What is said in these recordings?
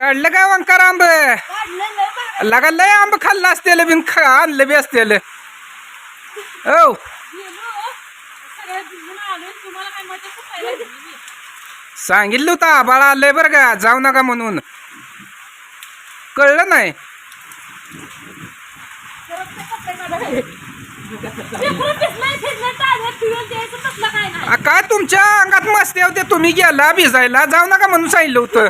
काढलं काय वंकार आंब लगा लय आंब खाल्लं असतेल बिन आणलं बी असतेल हो सांगितलं होतं आबाळ आलंय बरं का जाऊ नका म्हणून कळलं नाही काय तुमच्या अंगात मस्ती होते तुम्ही गेला भिजायला जाऊ नका म्हणून सांगितलं होतं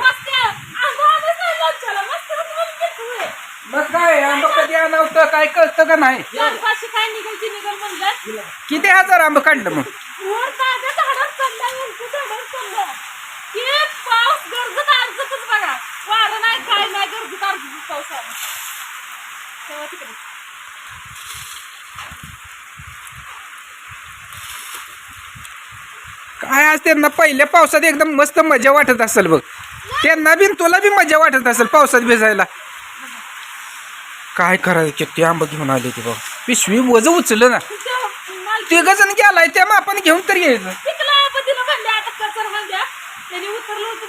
मग काय आंब कधी आणलं होतं काय कळतं का नाही किती हजार आंब काढलं मग काय आज त्यांना पहिल्या पावसात एकदम मस्त मजा वाटत असेल बघ त्यांना बी तुला बी मजा वाटत असेल पावसात भिजायला काय करायचं ते आंब घेऊन आले ते बाबा पिशवी वज उचललं ना तिघ जण गेलाय त्या मापाने घेऊन तर यायचं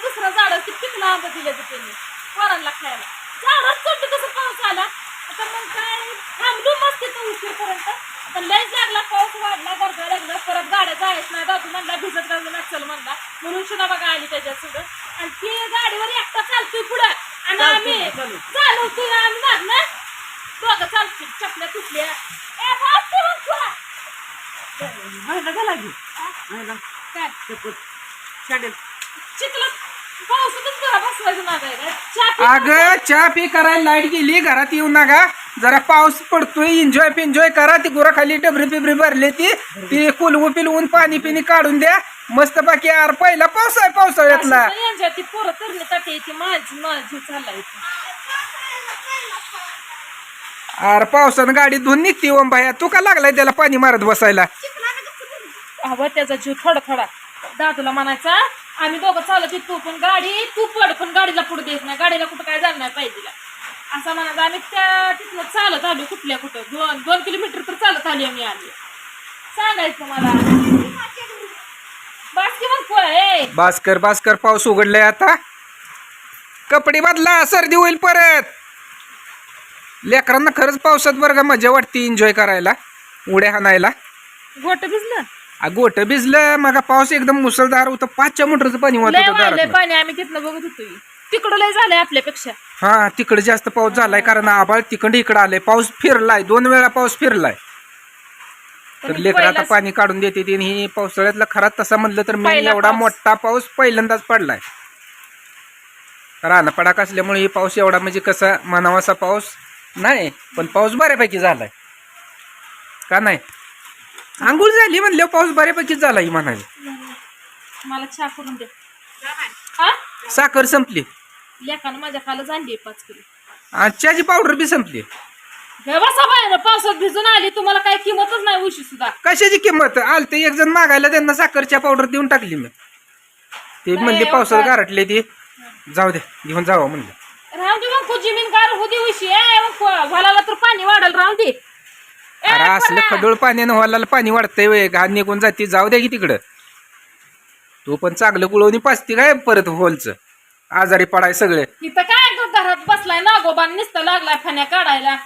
दुसरं झाड पिकला आंब दिले त्यांनी पोरांना खायला झाडच चढ कसं पाऊस आला आता मग काय थांबलो मस्त तिथं उशीरपर्यंत आता लयच लागला पाऊस वाढला गरजा लागला परत गाड्या जायच नाही दादू म्हणला भिजत घालून नसेल म्हणला म्हणून सुद्धा बघा आली त्याच्यात सुद्धा आणि ती गाडीवर एकटा चालतोय पुढं आणि आम्ही चालवतोय आम्ही मागणं दोघं चालतोय चपल्या तुटल्या ए वाजते मग तुला काय चिखलात पावसातच घरा बसवायचं नागाय अगं चहा पी करायला लाईट गेली घरात येऊ नका जरा पाऊस पडतोय एन्जॉय पिंजॉय करा ती गुरा खाली टबरी पिबरी भरली ती कुलवू पिलवून पाणी पिणी काढून द्या मस्त बाकी यार पहिला पाऊस आहे पावसाळ्यातला ती पोरं तरण्यासाठी ती माझी चाललाय अरे पावसानं गाडी धुवून निघते ओम भाया तू का लागलाय त्याला पाणी मारत बसायला हवं त्याचा जीव थोडा थोडा दादूला म्हणायचा आम्ही दोघं चालत तू पण गाडी तू पड पण गाडीला पुढे देत नाही गाडीला कुठं काय झालं नाही पाहिजे असं म्हणायचं आम्ही त्या तिथनं चालत आलो कुठल्या कुठं 2 किलोमीटर तर चालत आली आम्ही आली सांगायचं मला बास्कर पाऊस उघडलाय आता कपडे बदला सर्दी होईल परत लेकरांना खरंच पावसात बरं का मजा वाटते एन्जॉय करायला उड्या हाणायला गोट भिजलं गोट भिजलं मग पाऊस एकदम मुसळधार होतं 5 मोटरचं पाणी वाहत होतं पाणी आम्ही तिथनं बघत होतो तिकडं लय झालंय आपल्यापेक्षा हा तिकडे जास्त पाऊस झालाय कारण आभाळ तिकडे इकडे आलंय पाऊस फिरलाय 2 वेळा पाऊस फिरलाय तर लेकर आता पाणी काढून देते ही पावसाळ्यातला खरा तसा म्हणलं तर मी एवढा मोठा पाऊस पहिल्यांदाच पडलाय रान पडाक असल्यामुळे ही पाऊस एवढा म्हणजे कसा म्हणावासा पाऊस नाही पण पाऊस बऱ्यापैकी झालाय का नाही आंघोळ झाली म्हणलं पाऊस बऱ्यापैकी झाला ही म्हणाली मला चहा करून दे साखर संपली लेखानं माझ्या खालच आणली 5 किलो आणि चहाची पावडर बी संपली पावसात भिजून आली तुम्हाला काही किंमतच नाही उशी सुद्धा कशाची किंमत आलते एक जण मागायला त्यांना साखरच्या पावडर देऊन टाकली मी ते म्हणले पावसात गारटले ते जाऊ दे घेऊन जावं म्हणलं राहू दे मग जमीन गार होती उशी व्हालाला तर पाणी वाढल राहू दे अरे असलं खडोळ पाण्यानं व्हायला पाणी वाढतंय वे घाण निघून जाते जाऊ द्या की तिकडं तू पण चांगलं गुळवणी पाचती काय परत होलच आजारी पडाय सगळे इथं काय घरात बसलाय ना गोबान नुसतं लागलाय फण्या काढायला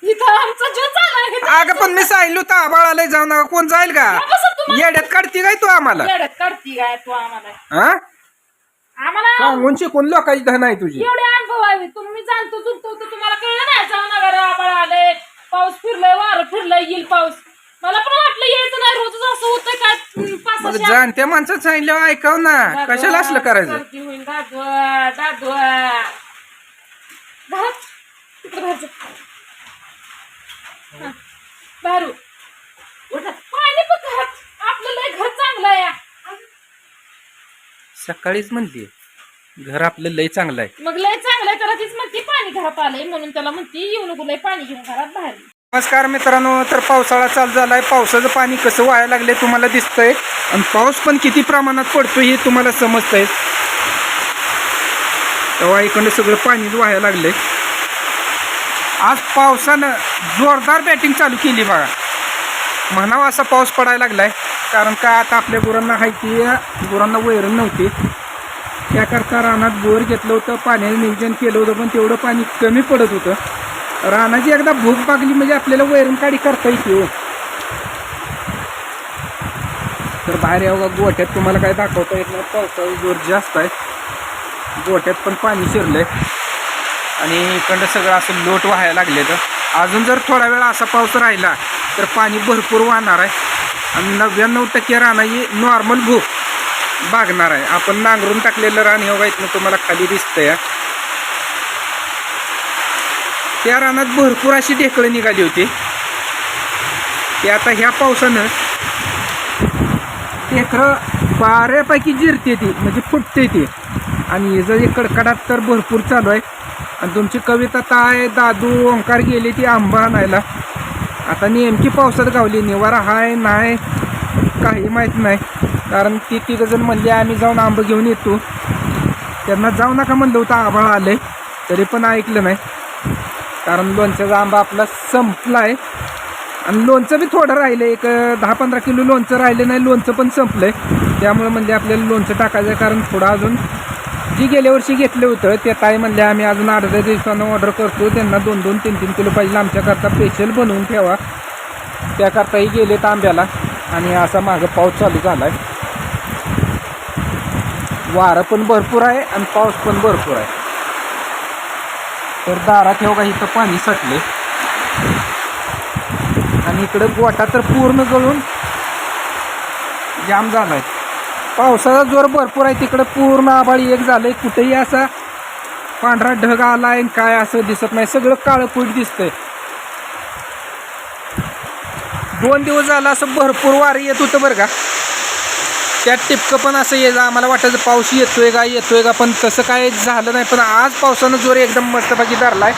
इथं आमचा जीव चाललाय अगं पण मी सांगितलं होतं आबाळ आलंय जाऊ नका कोण जाईल का येड्यात काढती काय तू आम्हाला येड्यात काढती काय तू आम्हाला हा आम्हाला सांगून शिकून लोकांची धन आहे तुझी एवढे अनुभव आहे तुम्ही जाणतो जुळतो तुम्हाला कळलं नाही जाऊ नका आबाळ आले पाऊस फिरलाय वारं फिरलाय येईल पाऊस मला पण वाटलं यायचं नाही रोजच असं होतंय काय जाणत्या माणसात सांगितलं ऐकाव ना कशाला असलं करायचं दारू पाणी पण आपलं लय घर चांगलं आहे सकाळीच म्हणते घर आपलं लय चांगलं आहे मग लय चांगलं आहे त्याला तीच म्हणते पाणी घरात आलंय म्हणून त्याला म्हणते येऊ नको लय पाणी घेऊन घरात बाहेर नमस्कार मित्रांनो तर पावसाळा चालू झालाय पावसाचं पाणी कसं वाहायला लागले तुम्हाला दिसतंय आणि पाऊस पण किती प्रमाणात पडतोय हे तुम्हाला समजतंय तेव्हा इकडे सगळं पाणी वाहायला लागलंय आज पावसानं जोरदार बॅटिंग चालू केली बघा म्हणावा असा पाऊस पडायला लागलाय कारण का आता आपल्या गुरांना हायती गुरांना वैरण नव्हती त्याकरता रानात बोर घेतलं होतं, पाण्याचं नियोजन केलं होतं, पण तेवढं पाणी कमी पडत होतं. रानाची एकदा भूक भागली म्हणजे आपल्याला वैरण काढी करता येते हो. तर बाहेर या गोठ्यात तुम्हाला काय दाखवता येत नाही, पावसाचा जोर जास्त आहे. गोठ्यात पण पाणी शिरलंय आणि इकडं सगळं असं लोट व्हायला लागले. तर अजून जर थोडा वेळ असा पाऊस राहिला तर पाणी भरपूर वाहणार आहे आणि 99% रानाची नॉर्मल भूक भागणार आहे. आपण नांगरून टाकलेलं रान हे बघा इथनं तुम्हाला खाली दिसतंय. त्या रानात भरपूर अशी ढेकळं निघाली होती. ते आता ह्या पावसानं ढेकळं बऱ्यापैकी जिरते ती, म्हणजे फुटते ती. आणि जर कडकडाट तर भरपूर चालू आहे. आणि तुमची कविता ताय दादू ओंकार गेली ती आंबा आणायला. आता नेमकी पावसात गावली, निवारा हाय नाही काही माहीत नाही. कारण ती तिघंजण म्हणले आम्ही जाऊन आंबं घेऊन येतो. त्यांना जाऊ नका म्हणलं होतं, आभाळ आलं तरी पण ऐकलं नाही. कारण लोणच्याचा आंबा आपला संपला आहे आणि लोणचं बी थोडं राहिलं, एक 10-15 किलो लोणचं राहिलं नाही, लोणचं पण संपलं आहे. त्यामुळे म्हणजे आपल्याला लोणचं टाकायचं आहे. कारण थोडं अजून जी गेल्या वर्षी घेतलं होतं त्या ताई म्हणले आम्ही अजून 8-10 दिवसानं ऑर्डर करतो, त्यांना 2-2, 3-3 किलो पाहिजे आमच्याकरता स्पेशल बनवून ठेवा. त्याकरताही गेलेत आंब्याला. आणि असा मागं पाऊस चालू झाला आहे. वारं पण भरपूर आहे आणि पाऊस पण भरपूर आहे. तर दारात ठेव का इथं पाणी साठले आणि इकडं गोठा तर पूर्ण गळून जाम झाला आहे. पावसाचा जोर भरपूर आहे. तिकडं पूर्ण आभाळी एक झालंय, कुठेही असा पांढरा ढग आलाय काय असं दिसत नाही, सगळं काळं कुठ दिसतंय. 2 दिवस झाला असं भरपूर वारं येत होतं बरं का. त्यात टिपकं पण असं येतं, आम्हाला वाटायचं पाऊस येतोय का, पण तसं काय झालं नाही. पण आज पावसानं जोर एकदम मस्तपैकी धरलाय.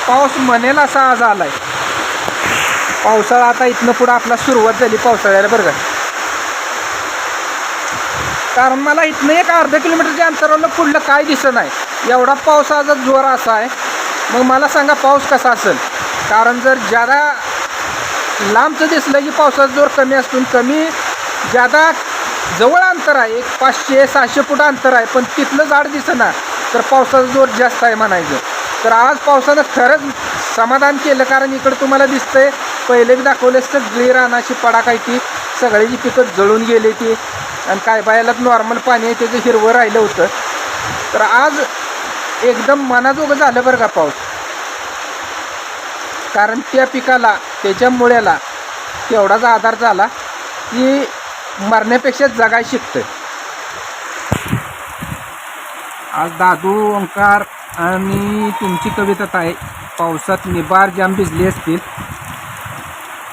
पाऊस म्हणेल असा आज आलाय. पावसाळा आता इथनं पुढं आपला सुरुवात झाली पावसाळ्याला बरं का. कारण मला इथनं एक अर्धा किलोमीटरच्या अंतरावरनं पुढलं काय दिसत नाही, एवढा पावसाचा जोर असा आहे. मग मला सांगा पाऊस कसा असेल. कारण जर ज्यादा लांबचं दिसलं की पावसाचा जोर कमी असतो, कमी ज्यादा जवळ अंतर आहे, एक 500-600 फूट अंतर आहे, पण तिथलं झाड दिसेना तर पावसाचा जोर जास्त आहे म्हणायचं. तर आज पावसानं खरंच समाधान केलं. कारण इकडं तुम्हाला दिसतंय, पहिले बी दाखवले सगळी रानाची पडाक आहे ती, सगळ्याची पिकं जळून गेली ती. आणि काय बायालाच नॉर्मल पाणी आहे त्याचं हिरवं राहिलं होतं. तर आज एकदम मनाजोगं झालं बरं का पाऊस. कारण त्या पिकाला त्याच्या मुळ्याला तेवढाच आधार झाला की मरण्यापेक्षा जगाय शिकतं. आज दादू ओंकार आणि तुमची कविता आहे पावसात निबार जाम भिजली असतील.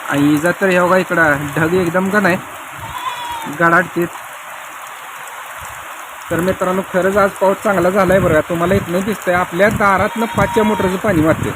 आणि इजा तर हे बघा इकडं ढग एकदम का नाही गडाडते. तर मित्रांनो खरंच आज पाऊस चांगला झाला आहे बरं का. तुम्हाला इथनं दिसतंय आपल्या दारातनं 5च्या मोटरचं पाणी वाटते.